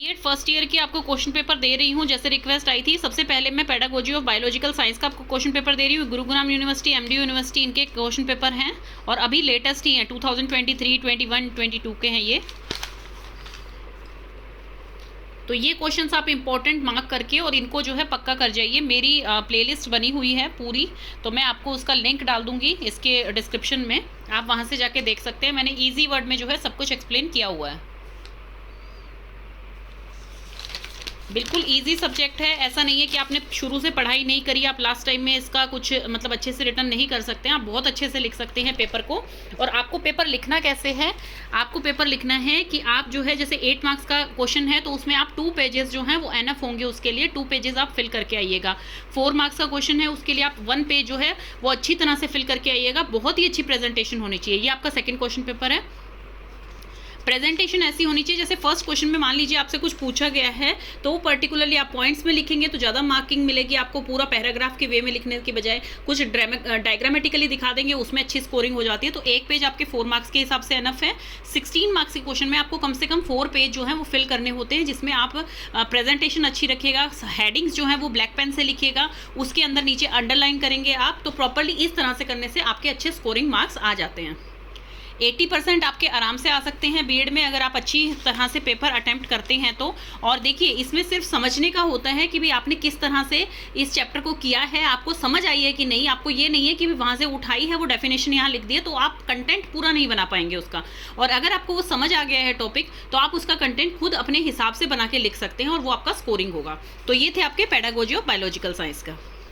BEd first year की आपको question paper दे रही हूँ, जैसे रिक्वेस्ट आई थी। सबसे पहले मैं पेडागोजी ऑफ बायोलॉजिकल साइंस का आपको क्वेश्चन पेपर दे रही हूँ। गुरुग्राम यूनिवर्सिटी, एमडी यूनिवर्सिटी, इनके क्वेश्चन पेपर हैं और अभी लेटेस्ट ही हैं, 2023, 21, 22 के हैं ये। तो ये क्वेश्चंस आप इंपॉर्टेंट मार्क करके और इनको जो है पक्का कर जाइए। मेरी प्लेलिस्ट बनी हुई है पूरी, तो मैं आपको उसका लिंक डाल दूंगी इसके डिस्क्रिप्शन में, आप वहाँ से जाके देख सकते हैं। मैंने ईजी वर्ड में जो है सब कुछ एक्सप्लेन किया हुआ है। बिल्कुल इजी सब्जेक्ट है, ऐसा नहीं है कि आपने शुरू से पढ़ाई नहीं करी, आप लास्ट टाइम में इसका कुछ मतलब अच्छे से रिटर्न नहीं कर सकते हैं। आप बहुत अच्छे से लिख सकते हैं पेपर को। और आपको पेपर लिखना कैसे है, आपको पेपर लिखना है कि आप जो है जैसे 8 मार्क्स का क्वेश्चन है तो उसमें आप 2 पेजेस जो हैं वो एनफ होंगे, उसके लिए 2 पेजेस आप फिल करके आइएगा। 4 मार्क्स का क्वेश्चन है उसके लिए आप 1 पेज जो है वो अच्छी तरह से फिल करके आइएगा। बहुत ही अच्छी प्रेजेंटेशन होनी चाहिए। ये आपका सेकेंड क्वेश्चन पेपर है। प्रेजेंटेशन ऐसी होनी चाहिए जैसे फर्स्ट क्वेश्चन में मान लीजिए आपसे कुछ पूछा गया है तो पर्टिकुलरली आप पॉइंट्स में लिखेंगे तो ज़्यादा मार्किंग मिलेगी आपको। पूरा पैराग्राफ के वे में लिखने के बजाय कुछ डायग्रामेटिकली दिखा देंगे, उसमें अच्छी स्कोरिंग हो जाती है। तो एक पेज आपके 4 मार्क्स के हिसाब से एनफ है। 16 मार्क्स के क्वेश्चन में आपको कम से कम 4 पेज जो है वो फिल करने होते हैं, जिसमें आप प्रेजेंटेशन अच्छी रखिएगा, हेडिंग्स जो है वो ब्लैक पेन से लिखिएगा, उसके अंदर नीचे अंडरलाइन करेंगे आप। तो प्रॉपरली इस तरह से करने से आपके अच्छे स्कोरिंग मार्क्स आ जाते हैं। 80% आपके आराम से आ सकते हैं बीएड में, अगर आप अच्छी तरह से पेपर अटेम्प्ट करते हैं तो। और देखिए इसमें सिर्फ समझने का होता है कि भाई आपने किस तरह से इस चैप्टर को किया है, आपको समझ आई है कि नहीं। आपको ये नहीं है कि वहाँ से उठाई है वो डेफिनेशन यहाँ लिख दिए तो आप कंटेंट पूरा नहीं बना पाएंगे उसका। और अगर आपको वो समझ आ गया है टॉपिक तो आप उसका कंटेंट खुद अपने हिसाब से बना के लिख सकते हैं और वो आपका स्कोरिंग होगा। तो ये थे आपके पेडागोजी ऑफ बायोलॉजिकल साइंस का।